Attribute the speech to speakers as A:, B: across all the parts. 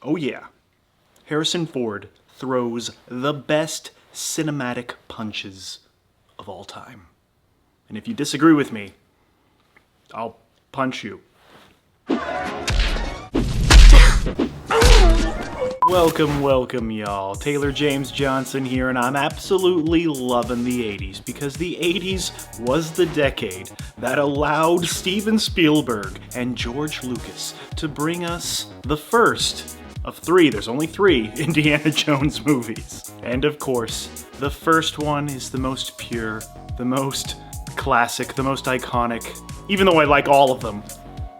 A: Oh yeah, Harrison Ford throws the best cinematic punches of all time. And if you disagree with me, I'll punch you. Welcome, y'all. Taylor James Johnson here, and I'm absolutely loving the 80s because the 80s was the decade that allowed Steven Spielberg and George Lucas to bring us the first of three, there's only three, Indiana Jones movies. And of course, the first one is the most pure, the most classic, the most iconic, even though I like all of them.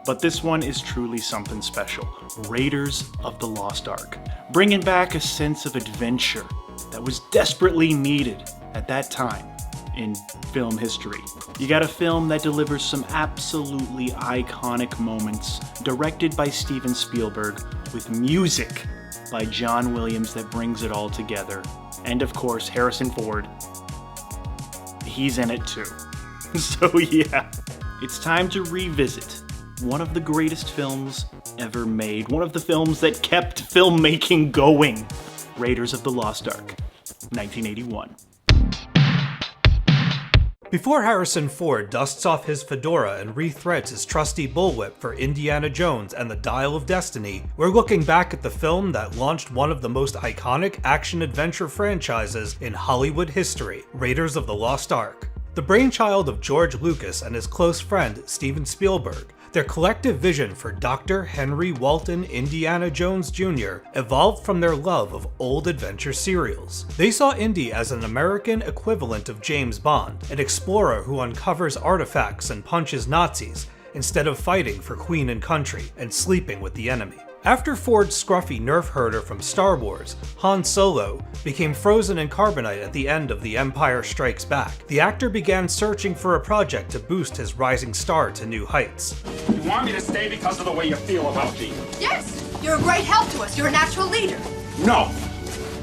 A: But this one is truly something special. Raiders of the Lost Ark. Bringing back a sense of adventure that was desperately needed at that time in film history. You got a film that delivers some absolutely iconic moments, directed by Steven Spielberg, with music by John Williams that brings it all together. And of course, Harrison Ford. He's in it too. So yeah, it's time to revisit one of the greatest films ever made, one of the films that kept filmmaking going, Raiders of the Lost Ark, 1981.
B: Before Harrison Ford dusts off his fedora and rethreads his trusty bullwhip for Indiana Jones and the Dial of Destiny, we're looking back at the film that launched one of the most iconic action-adventure franchises in Hollywood history, Raiders of the Lost Ark. The brainchild of George Lucas and his close friend Steven Spielberg, their collective vision for Dr. Henry Walton Indiana Jones Jr. evolved from their love of old adventure serials. They saw Indy as an American equivalent of James Bond, an explorer who uncovers artifacts and punches Nazis, instead of fighting for Queen and country and sleeping with the enemy. After Ford's scruffy nerf herder from Star Wars, Han Solo, became frozen in carbonite at the end of The Empire Strikes Back, the actor began searching for a project to boost his rising star to new heights.
C: You want me to stay because of the way you feel about me?
D: Yes! You're a great help to us. You're a natural leader.
C: No!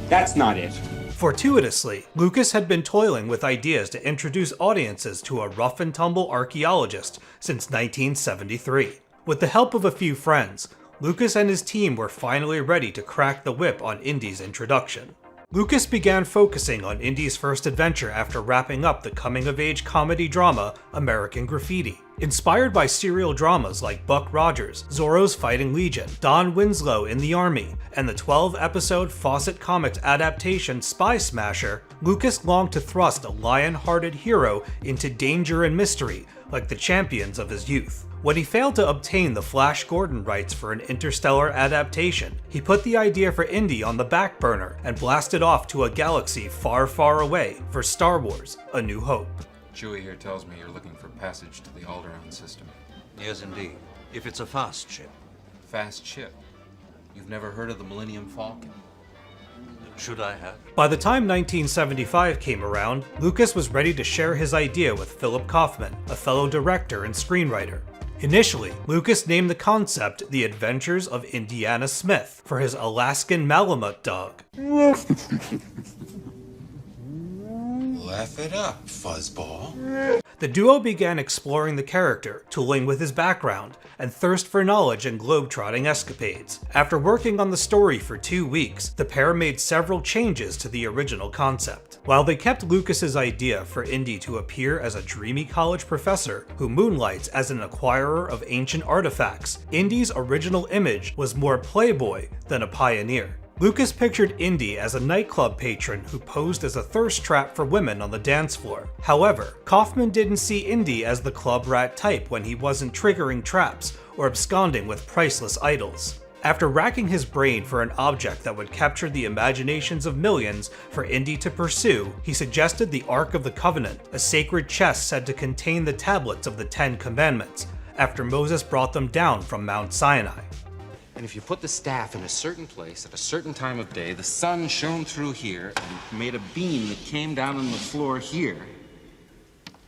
C: That's not it.
B: Fortuitously, Lucas had been toiling with ideas to introduce audiences to a rough-and-tumble archaeologist since 1973. With the help of a few friends, Lucas and his team were finally ready to crack the whip on Indy's introduction. Lucas began focusing on Indy's first adventure after wrapping up the coming-of-age comedy drama American Graffiti. Inspired by serial dramas like Buck Rogers, Zorro's Fighting Legion, Don Winslow in the Army, and the 12-episode Fawcett Comics adaptation Spy Smasher, Lucas longed to thrust a lion-hearted hero into danger and mystery like the champions of his youth. When he failed to obtain the Flash Gordon rights for an Interstellar adaptation, he put the idea for Indy on the back burner and blasted off to a galaxy far, far away for Star Wars: A New Hope.
E: Chewie here tells me you're looking for passage to the Alderaan system.
F: Yes, indeed. If it's a fast ship.
E: Fast ship? You've never heard of the Millennium Falcon?
F: Should I have?
B: By the time 1975 came around, Lucas was ready to share his idea with Philip Kaufman, a fellow director and screenwriter. Initially, Lucas named the concept The Adventures of Indiana Smith for his Alaskan Malamute dog.
G: Laugh it up, fuzzball.
B: The duo began exploring the character, tooling with his background, and thirst for knowledge and globe-trotting escapades. After working on the story for 2 weeks, the pair made several changes to the original concept. While they kept Lucas's idea for Indy to appear as a dreamy college professor who moonlights as an acquirer of ancient artifacts, Indy's original image was more playboy than a pioneer. Lucas pictured Indy as a nightclub patron who posed as a thirst trap for women on the dance floor. However, Kaufman didn't see Indy as the club rat type when he wasn't triggering traps or absconding with priceless idols. After racking his brain for an object that would capture the imaginations of millions for Indy to pursue, he suggested the Ark of the Covenant, a sacred chest said to contain the tablets of the Ten Commandments, after Moses brought them down from Mount Sinai.
E: And if you put the staff in a certain place at a certain time of day, the sun shone through here and made a beam that came down on the floor here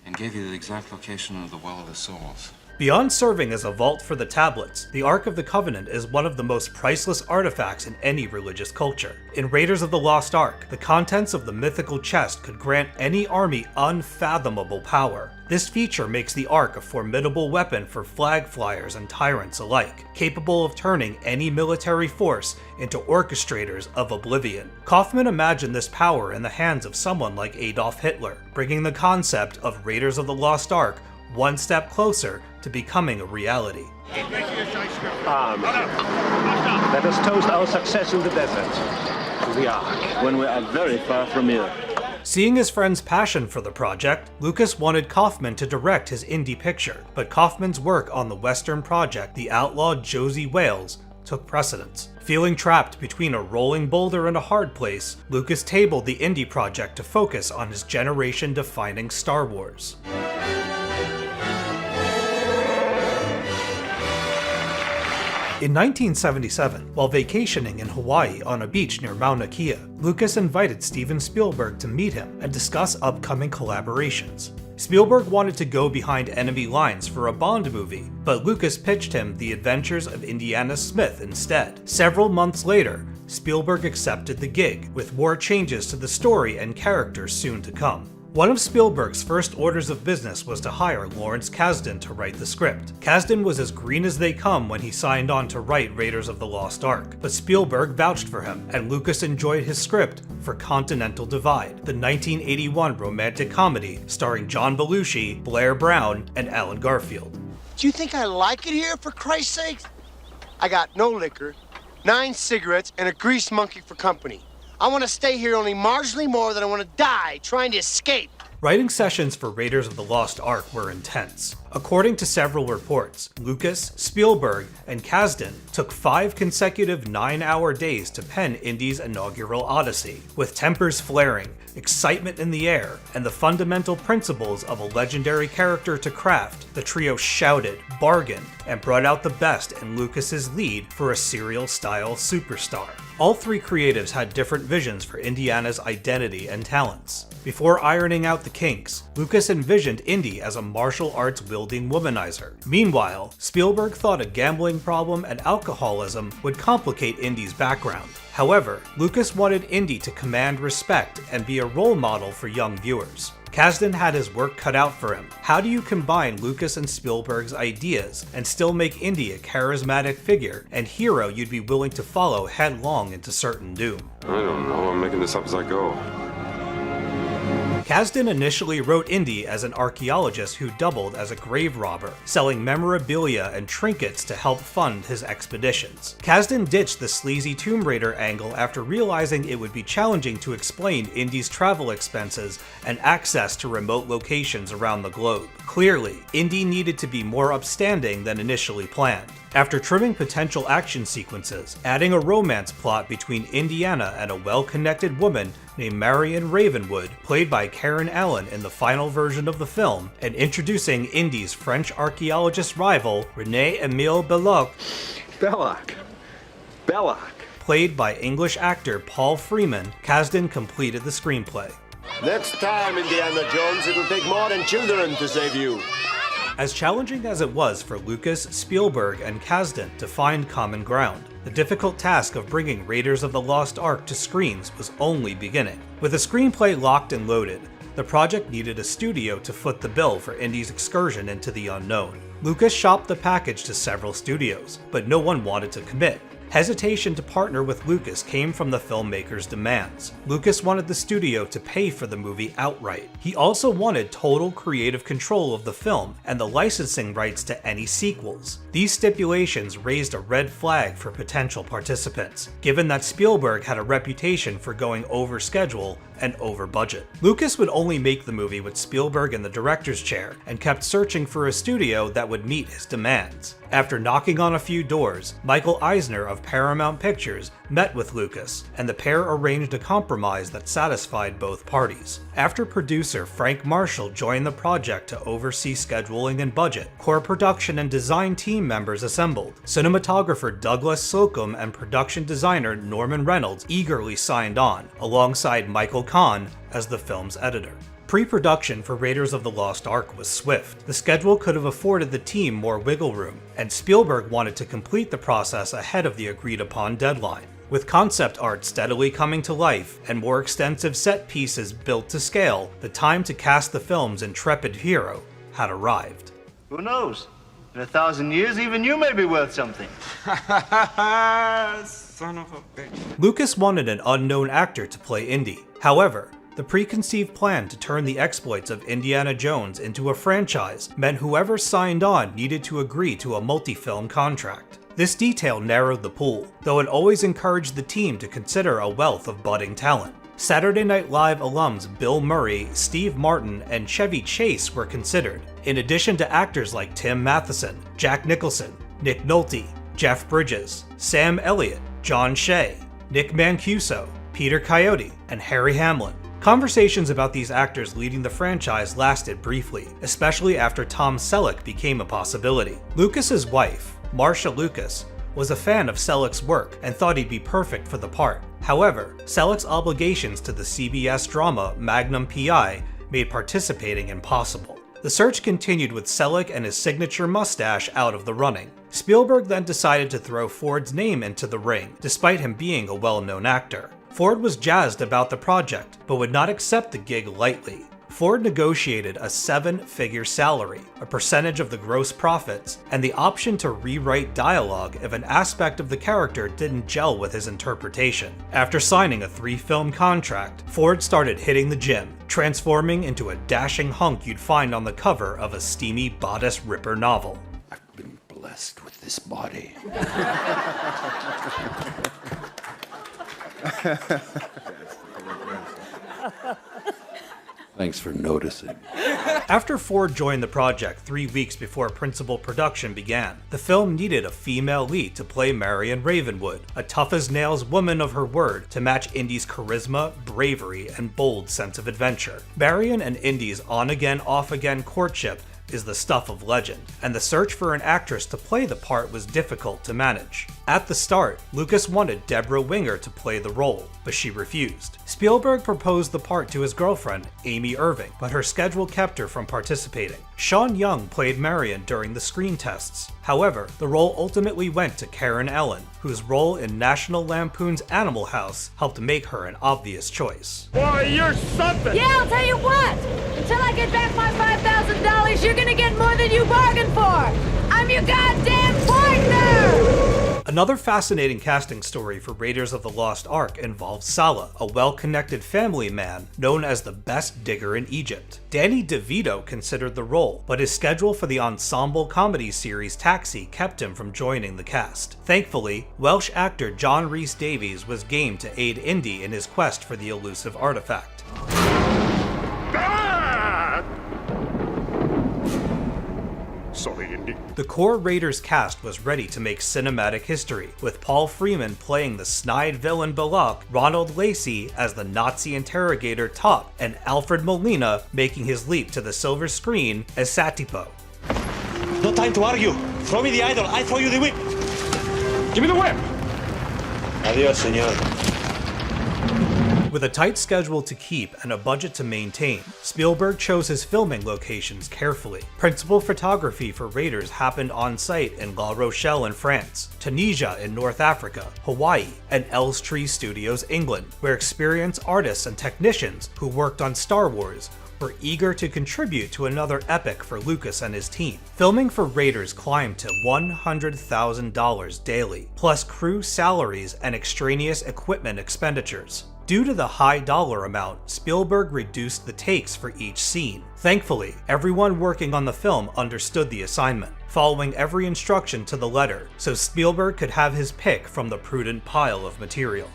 E: and gave you the exact location of the Well of the Souls.
B: Beyond serving as a vault for the tablets, the Ark of the Covenant is one of the most priceless artifacts in any religious culture. In Raiders of the Lost Ark, the contents of the mythical chest could grant any army unfathomable power. This feature makes the Ark a formidable weapon for flag flyers and tyrants alike, capable of turning any military force into orchestrators of oblivion. Kaufman imagined this power in the hands of someone like Adolf Hitler, bringing the concept of Raiders of the Lost Ark one step closer to becoming a reality.
H: Let us toast our success in the desert, to the Ark, when we are very far from here.
B: Seeing his friend's passion for the project, Lucas wanted Kaufman to direct his indie picture, but Kaufman's work on the Western project, The Outlawed Josie Wales, took precedence. Feeling trapped between a rolling boulder and a hard place, Lucas tabled the indie project to focus on his generation-defining Star Wars. In 1977, while vacationing in Hawaii on a beach near Mauna Kea, Lucas invited Steven Spielberg to meet him and discuss upcoming collaborations. Spielberg wanted to go behind enemy lines for a Bond movie, but Lucas pitched him The Adventures of Indiana Smith instead. Several months later, Spielberg accepted the gig, with more changes to the story and characters soon to come. One of Spielberg's first orders of business was to hire Lawrence Kasdan to write the script. Kasdan was as green as they come when he signed on to write Raiders of the Lost Ark, but Spielberg vouched for him, and Lucas enjoyed his script for Continental Divide, the 1981 romantic comedy starring John Belushi, Blair Brown, and Alan Garfield.
I: Do you think I like it here, for Christ's sake? I got no liquor, 9 cigarettes, and a grease monkey for company. I want to stay here only marginally more than I want to die trying to escape.
B: Writing sessions for Raiders of the Lost Ark were intense. According to several reports, Lucas, Spielberg, and Kasdan took 5 consecutive 9-hour days to pen Indy's inaugural Odyssey. With tempers flaring, excitement in the air, and the fundamental principles of a legendary character to craft, the trio shouted, bargained, and brought out the best in Lucas's lead for a serial-style superstar. All 3 creatives had different visions for Indiana's identity and talents. Before ironing out the kinks, Lucas envisioned Indy as a martial arts-wielding womanizer. Meanwhile, Spielberg thought a gambling problem and alcoholism would complicate Indy's background. However, Lucas wanted Indy to command respect and be a role model for young viewers. Kasdan had his work cut out for him. How do you combine Lucas and Spielberg's ideas and still make Indy a charismatic figure and hero you'd be willing to follow headlong into certain doom?
J: I don't know, I'm making this up as I go.
B: Kasdan initially wrote Indy as an archaeologist who doubled as a grave robber, selling memorabilia and trinkets to help fund his expeditions. Kasdan ditched the sleazy Tomb Raider angle after realizing it would be challenging to explain Indy's travel expenses and access to remote locations around the globe. Clearly, Indy needed to be more upstanding than initially planned. After trimming potential action sequences, adding a romance plot between Indiana and a well-connected woman named Marion Ravenwood, played by Karen Allen in the final version of the film, and introducing Indy's French archaeologist rival, René-Émile Belloc, played by English actor Paul Freeman, Kasdan completed the screenplay.
I: Next time, Indiana Jones, it'll take more than children to save you.
B: As challenging as it was for Lucas, Spielberg, and Kasdan to find common ground, the difficult task of bringing Raiders of the Lost Ark to screens was only beginning. With a screenplay locked and loaded, the project needed a studio to foot the bill for Indy's excursion into the unknown. Lucas shopped the package to several studios, but no one wanted to commit. Hesitation to partner with Lucas came from the filmmaker's demands. Lucas wanted the studio to pay for the movie outright. He also wanted total creative control of the film and the licensing rights to any sequels. These stipulations raised a red flag for potential participants, given that Spielberg had a reputation for going over schedule and over budget. Lucas would only make the movie with Spielberg in the director's chair and kept searching for a studio that would meet his demands. After knocking on a few doors, Michael Eisner of Paramount Pictures met with Lucas, and the pair arranged a compromise that satisfied both parties. After producer Frank Marshall joined the project to oversee scheduling and budget, core production and design team members assembled. Cinematographer Douglas Slocum and production designer Norman Reynolds eagerly signed on, alongside Michael Kahn as the film's editor. Pre-production for Raiders of the Lost Ark was swift. The schedule could have afforded the team more wiggle room, and Spielberg wanted to complete the process ahead of the agreed-upon deadline. With concept art steadily coming to life and more extensive set pieces built to scale, the time to cast the film's intrepid hero had arrived.
H: Who knows? In 1,000 years, even you may be worth something.
E: Son of a bitch.
B: Lucas wanted an unknown actor to play Indy. However, the preconceived plan to turn the exploits of Indiana Jones into a franchise meant whoever signed on needed to agree to a multi-film contract. This detail narrowed the pool, though it always encouraged the team to consider a wealth of budding talent. Saturday Night Live alums Bill Murray, Steve Martin, and Chevy Chase were considered, in addition to actors like Tim Matheson, Jack Nicholson, Nick Nolte, Jeff Bridges, Sam Elliott, John Shea, Nick Mancuso, Peter Coyote, and Harry Hamlin. Conversations about these actors leading the franchise lasted briefly, especially after Tom Selleck became a possibility. Lucas's wife, Marcia Lucas, was a fan of Selleck's work and thought he'd be perfect for the part. However, Selleck's obligations to the CBS drama Magnum P.I. made participating impossible. The search continued with Selleck and his signature mustache out of the running. Spielberg then decided to throw Ford's name into the ring, despite him being a well-known actor. Ford was jazzed about the project, but would not accept the gig lightly. Ford negotiated a 7-figure salary, a percentage of the gross profits, and the option to rewrite dialogue if an aspect of the character didn't gel with his interpretation. After signing a 3-film contract, Ford started hitting the gym, transforming into a dashing hunk you'd find on the cover of a steamy bodice ripper novel.
G: I've been blessed with this body. Thanks for noticing.
B: After Ford joined the project 3 weeks before principal production began, the film needed a female lead to play Marion Ravenwood, a tough-as-nails woman of her word to match Indy's charisma, bravery, and bold sense of adventure. Marion and Indy's on-again, off-again courtship is the stuff of legend, and the search for an actress to play the part was difficult to manage. At the start, Lucas wanted Deborah Winger to play the role, but she refused. Spielberg proposed the part to his girlfriend, Amy Irving, but her schedule kept her from participating. Sean Young played Marion during the screen tests. However, the role ultimately went to Karen Allen, whose role in National Lampoon's Animal House helped make her an obvious choice.
C: Boy, you're something!
D: Yeah, I'll tell you what! Until I get back my $5,000, you're gonna get more than you bargained for! I'm your goddamn partner!
B: Another fascinating casting story for Raiders of the Lost Ark involves Sallah, a well-connected family man known as the best digger in Egypt. Danny DeVito considered the role, but his schedule for the ensemble comedy series Taxi kept him from joining the cast. Thankfully, Welsh actor John Rhys Davies was game to aid Indy in his quest for the elusive artifact.
C: Sorry, Indy.
B: The core Raiders cast was ready to make cinematic history, with Paul Freeman playing the snide villain Balak, Ronald Lacey as the Nazi interrogator Top, and Alfred Molina making his leap to the silver screen as Satipo.
H: No time to argue. Throw me the idol, I throw you the whip.
C: Give me the whip!
H: Adios, señor.
B: With a tight schedule to keep and a budget to maintain, Spielberg chose his filming locations carefully. Principal photography for Raiders happened on site in La Rochelle in France, Tunisia in North Africa, Hawaii, and Elstree Studios, England, where experienced artists and technicians who worked on Star Wars were eager to contribute to another epic for Lucas and his team. Filming for Raiders climbed to $100,000 daily, plus crew salaries and extraneous equipment expenditures. Due to the high dollar amount, Spielberg reduced the takes for each scene. Thankfully, everyone working on the film understood the assignment, following every instruction to the letter, so Spielberg could have his pick from the prudent pile of material.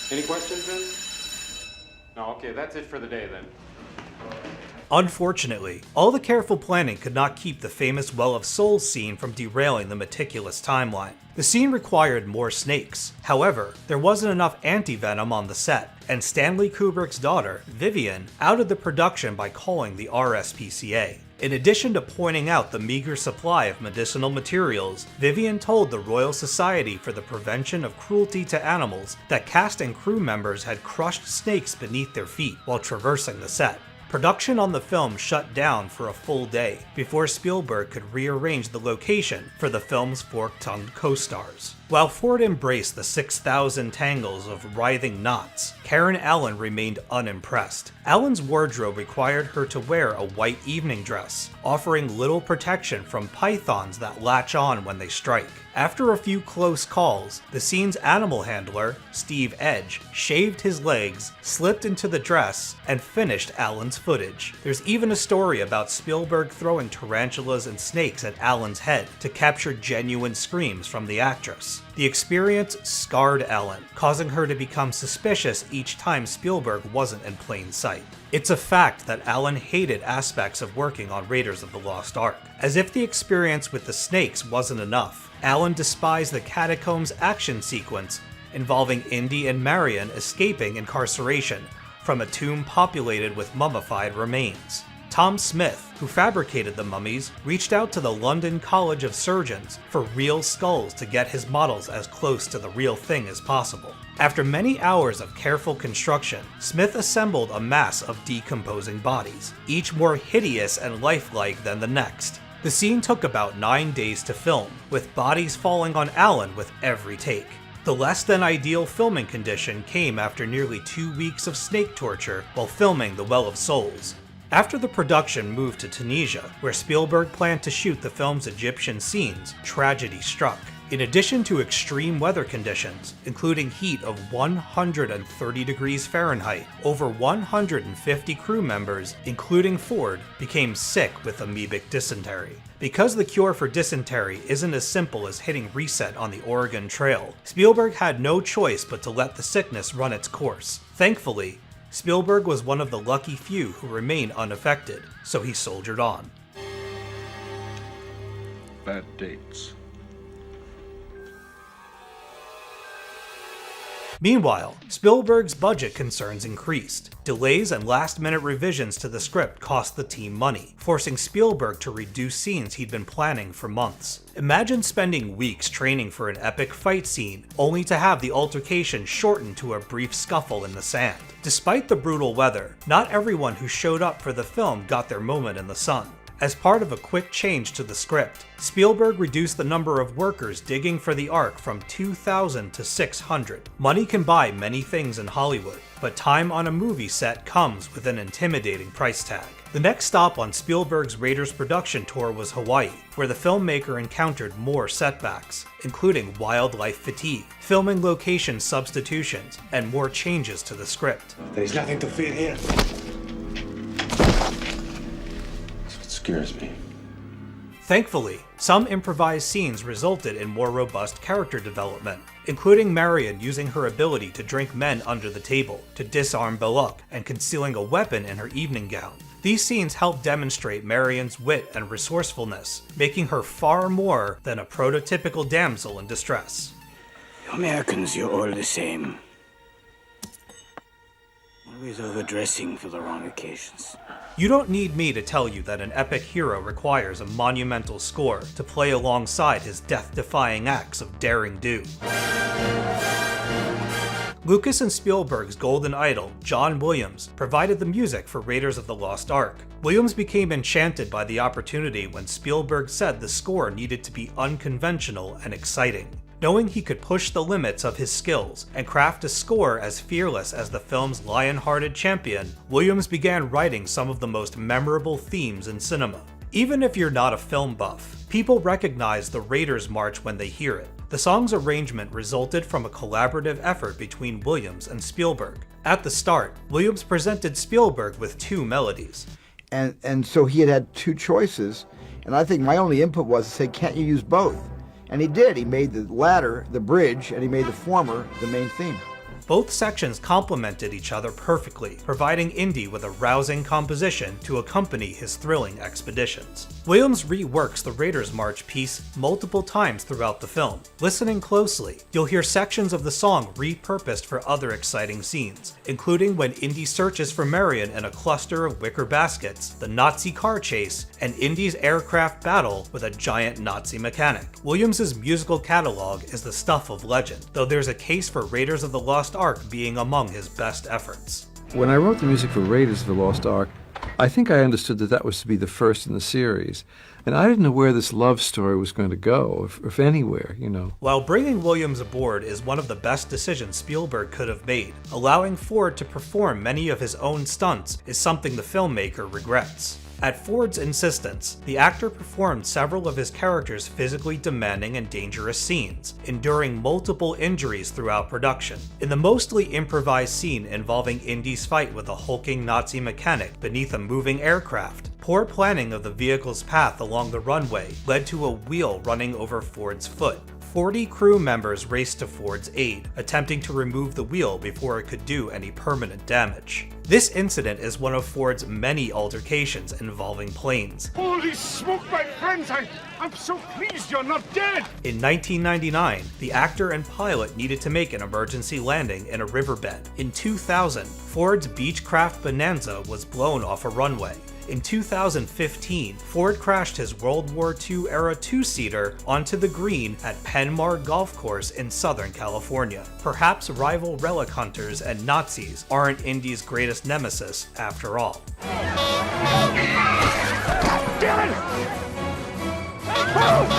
E: Any questions, Vince? No, okay, that's it for the day then.
B: Unfortunately, all the careful planning could not keep the famous Well of Souls scene from derailing the meticulous timeline. The scene required more snakes. However, there wasn't enough anti-venom on the set, and Stanley Kubrick's daughter, Vivian, outed the production by calling the RSPCA. In addition to pointing out the meager supply of medicinal materials, Vivian told the Royal Society for the Prevention of Cruelty to Animals that cast and crew members had crushed snakes beneath their feet while traversing the set. Production on the film shut down for a full day before Spielberg could rearrange the location for the film's fork-tongued co-stars. While Ford embraced the 6,000 tangles of writhing knots, Karen Allen remained unimpressed. Allen's wardrobe required her to wear a white evening dress, offering little protection from pythons that latch on when they strike. After a few close calls, the scene's animal handler, Steve Edge, shaved his legs, slipped into the dress, and finished Allen's footage. There's even a story about Spielberg throwing tarantulas and snakes at Allen's head to capture genuine screams from the actress. The experience scarred Allen, causing her to become suspicious each time Spielberg wasn't in plain sight. It's a fact that Allen hated aspects of working on Raiders of the Lost Ark. As if the experience with the snakes wasn't enough, Allen despised the catacombs action sequence involving Indy and Marion escaping incarceration from a tomb populated with mummified remains. Tom Smith, who fabricated the mummies, reached out to the London College of Surgeons for real skulls to get his models as close to the real thing as possible. After many hours of careful construction, Smith assembled a mass of decomposing bodies, each more hideous and lifelike than the next. The scene took about 9 days to film, with bodies falling on Allen with every take. The less than ideal filming condition came after nearly 2 weeks of snake torture while filming The Well of Souls. After the production moved to Tunisia, where Spielberg planned to shoot the film's Egyptian scenes, tragedy struck. In addition to extreme weather conditions, including heat of 130 degrees Fahrenheit, over 150 crew members, including Ford, became sick with amoebic dysentery. Because the cure for dysentery isn't as simple as hitting reset on the Oregon Trail, Spielberg had no choice but to let the sickness run its course. Thankfully, Spielberg was one of the lucky few who remained unaffected, so he soldiered on.
C: Bad dates.
B: Meanwhile, Spielberg's budget concerns increased. Delays and last-minute revisions to the script cost the team money, forcing Spielberg to reduce scenes he'd been planning for months. Imagine spending weeks training for an epic fight scene, only to have the altercation shortened to a brief scuffle in the sand. Despite the brutal weather, not everyone who showed up for the film got their moment in the sun. As part of a quick change to the script, Spielberg reduced the number of workers digging for the Ark from 2,000 to 600. Money can buy many things in Hollywood, but time on a movie set comes with an intimidating price tag. The next stop on Spielberg's Raiders production tour was Hawaii, where the filmmaker encountered more setbacks, including wildlife fatigue, filming location substitutions, and more changes to the script.
K: There's nothing to fear here.
G: Scares me.
B: Thankfully, some improvised scenes resulted in more robust character development, including Marion using her ability to drink men under the table, to disarm Belloc, and concealing a weapon in her evening gown. These scenes help demonstrate Marion's wit and resourcefulness, making her far more than a prototypical damsel in distress.
K: You Americans, you're all the same. Always overdressing for the wrong occasions.
B: You don't need me to tell you that an epic hero requires a monumental score to play alongside his death-defying acts of daring do. Lucas and Spielberg's golden idol, John Williams, provided the music for Raiders of the Lost Ark. Williams became enchanted by the opportunity when Spielberg said the score needed to be unconventional and exciting. Knowing he could push the limits of his skills and craft a score as fearless as the film's lion-hearted champion, Williams began writing some of the most memorable themes in cinema. Even if you're not a film buff, people recognize the Raiders March when they hear it. The song's arrangement resulted from a collaborative effort between Williams and Spielberg. At the start, Williams presented Spielberg with 2 melodies.
L: And so he had 2 choices, and I think my only input was to say, can't you use both? And he did. He made the latter the bridge, and he made the former the main theme.
B: Both sections complemented each other perfectly, providing Indy with a rousing composition to accompany his thrilling expeditions. Williams reworks the Raiders March piece multiple times throughout the film. Listening closely, you'll hear sections of the song repurposed for other exciting scenes, including when Indy searches for Marion in a cluster of wicker baskets, the Nazi car chase, and Indy's aircraft battle with a giant Nazi mechanic. Williams's musical catalog is the stuff of legend, though there's a case for Raiders of the Lost Ark being among his best efforts.
M: When I wrote the music for Raiders of the Lost Ark, I think I understood that that was to be the first in the series. And I didn't know where this love story was going to go, if anywhere, you know.
B: While bringing Williams aboard is one of the best decisions Spielberg could have made, allowing Ford to perform many of his own stunts is something the filmmaker regrets. At Ford's insistence, the actor performed several of his characters' physically demanding and dangerous scenes, enduring multiple injuries throughout production. In the mostly improvised scene involving Indy's fight with a hulking Nazi mechanic beneath a moving aircraft, poor planning of the vehicle's path along the runway led to a wheel running over Ford's foot. 40 crew members raced to Ford's aid, attempting to remove the wheel before it could do any permanent damage. This incident is one of Ford's many altercations involving planes.
C: Holy smoke, my friends! I'm so pleased you're not dead!
B: In 1999, the actor and pilot needed to make an emergency landing in a riverbed. In 2000, Ford's Beechcraft Bonanza was blown off a runway. In 2015, Ford crashed his World War II era two-seater onto the green at Penmar Golf Course in Southern California. Perhaps rival relic hunters and Nazis aren't Indy's greatest nemesis after all.
C: Damn it! Move!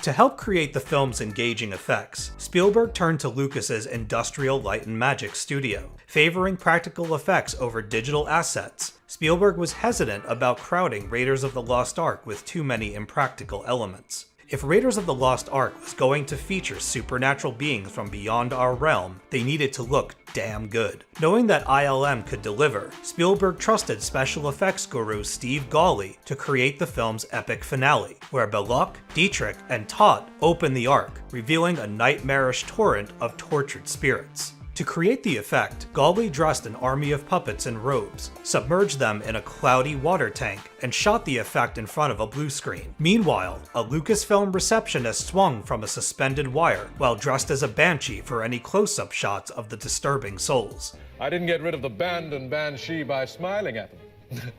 B: To help create the film's engaging effects, Spielberg turned to Lucas's Industrial Light and Magic studio, favoring practical effects over digital assets. Spielberg was hesitant about crowding Raiders of the Lost Ark with too many impractical elements. If Raiders of the Lost Ark was going to feature supernatural beings from beyond our realm, they needed to look damn good. Knowing that ILM could deliver, Spielberg trusted special effects guru Steve Gawley to create the film's epic finale, where Belloq, Dietrich, and Todt open the Ark, revealing a nightmarish torrent of tortured spirits. To create the effect, Gawley dressed an army of puppets in robes, submerged them in a cloudy water tank, and shot the effect in front of a blue screen. Meanwhile, a Lucasfilm receptionist swung from a suspended wire while dressed as a banshee for any close-up shots of the disturbing souls.
N: I didn't get rid of the band and banshee by smiling at them.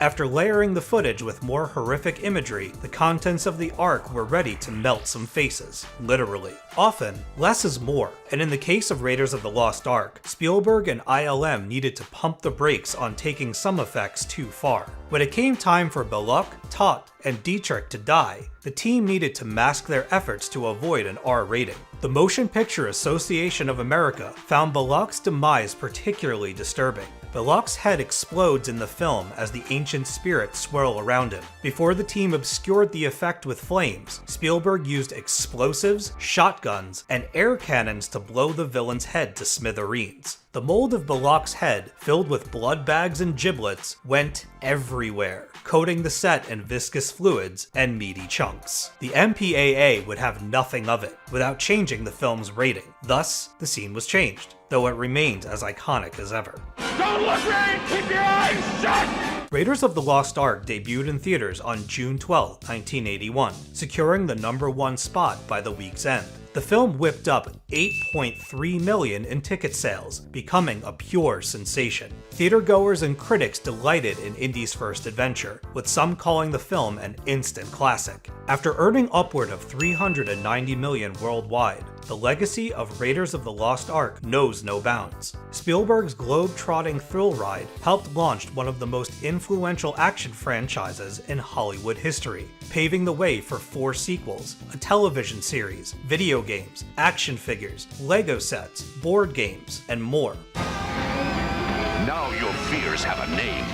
B: After layering the footage with more horrific imagery, the contents of the Ark were ready to melt some faces, literally. Often, less is more, and in the case of Raiders of the Lost Ark, Spielberg and ILM needed to pump the brakes on taking some effects too far. When it came time for Belloq, Todt, and Dietrich to die, the team needed to mask their efforts to avoid an R rating. The Motion Picture Association of America found Belloq's demise particularly disturbing. Belloq's head explodes in the film as the ancient spirits swirl around him. Before the team obscured the effect with flames, Spielberg used explosives, shotguns, and air cannons to blow the villain's head to smithereens. The mold of Belloq's head, filled with blood bags and giblets, went everywhere, coating the set in viscous fluids and meaty chunks. The MPAA would have nothing of it, without changing the film's rating. Thus, the scene was changed, though it remained as iconic as ever.
C: Don't look right! Keep your eyes shut!
B: Raiders of the Lost Ark debuted in theaters on June 12, 1981, securing the #1 spot by the week's end. The film whipped up $8.3 million in ticket sales, becoming a pure sensation. Theatergoers and critics delighted in Indy's first adventure, with some calling the film an instant classic. After earning upward of $390 million worldwide, the legacy of Raiders of the Lost Ark knows no bounds. Spielberg's globe-trotting thrill ride helped launch one of the most influential action franchises in Hollywood history, paving the way for 4 sequels, a television series, video games, action figures, Lego sets, board games, and more.
O: Now your fears have a name.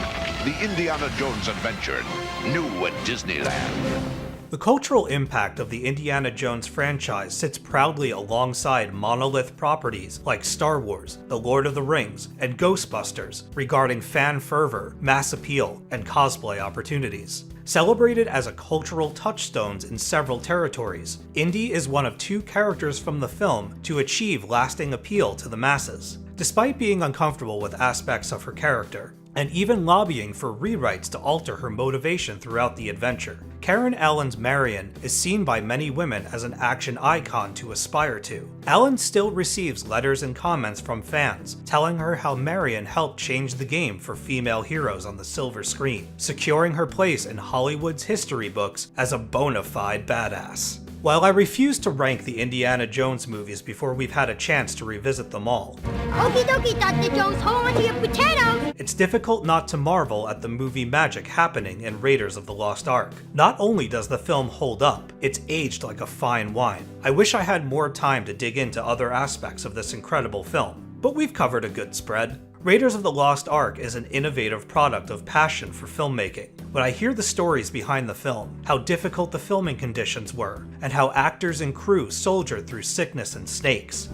O: The Indiana Jones Adventure, new at Disneyland.
B: The cultural impact of the Indiana Jones franchise sits proudly alongside monolith properties like Star Wars, The Lord of the Rings, and Ghostbusters regarding fan fervor, mass appeal, and cosplay opportunities. Celebrated as a cultural touchstones in several territories, Indy is one of 2 characters from the film to achieve lasting appeal to the masses. Despite being uncomfortable with aspects of her character, and even lobbying for rewrites to alter her motivation throughout the adventure. Karen Allen's Marion is seen by many women as an action icon to aspire to. Allen still receives letters and comments from fans telling her how Marion helped change the game for female heroes on the silver screen, securing her place in Hollywood's history books as a bona fide badass. While I refuse to rank the Indiana Jones movies before we've had a chance to revisit them all,
P: Okie dokie, Dr. Jones, hold on to your potatoes!
B: It's difficult not to marvel at the movie magic happening in Raiders of the Lost Ark. Not only does the film hold up, it's aged like a fine wine. I wish I had more time to dig into other aspects of this incredible film, but we've covered a good spread. Raiders of the Lost Ark is an innovative product of passion for filmmaking. When I hear the stories behind the film, how difficult the filming conditions were, and how actors and crew soldiered through sickness and snakes.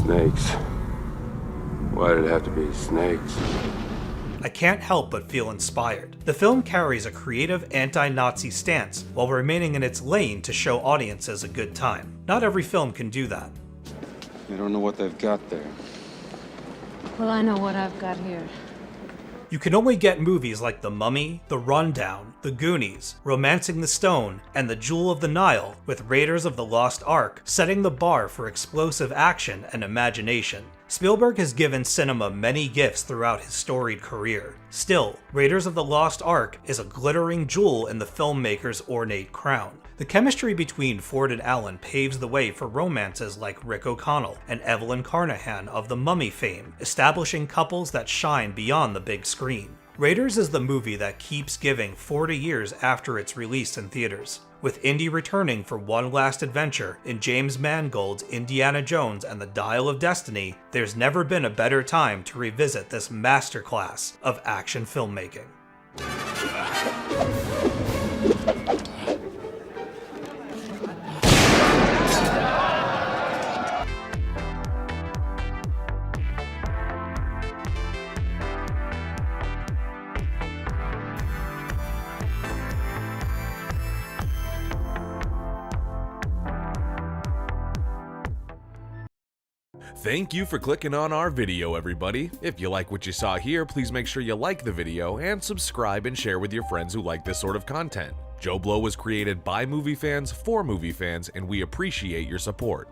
J: Snakes. Why did it have to be snakes?
B: I can't help but feel inspired. The film carries a creative anti-Nazi stance while remaining in its lane to show audiences a good time. Not every film can do that.
J: I don't know what they've got there.
D: Well, I know what I've got here.
B: You can only get movies like The Mummy, The Rundown, The Goonies, Romancing the Stone, and The Jewel of the Nile, with Raiders of the Lost Ark setting the bar for explosive action and imagination. Spielberg has given cinema many gifts throughout his storied career. Still, Raiders of the Lost Ark is a glittering jewel in the filmmaker's ornate crown. The chemistry between Ford and Allen paves the way for romances like Rick O'Connell and Evelyn Carnahan of The Mummy fame, establishing couples that shine beyond the big screen. Raiders is the movie that keeps giving 40 years after its release in theaters. With Indy returning for one last adventure in James Mangold's Indiana Jones and the Dial of Destiny, there's never been a better time to revisit this masterclass of action filmmaking.
Q: Thank you for clicking on our video, everybody. If you like what you saw here, please make sure you like the video and subscribe and share with your friends who like this sort of content. Joe Blow was created by movie fans for movie fans, and we appreciate your support.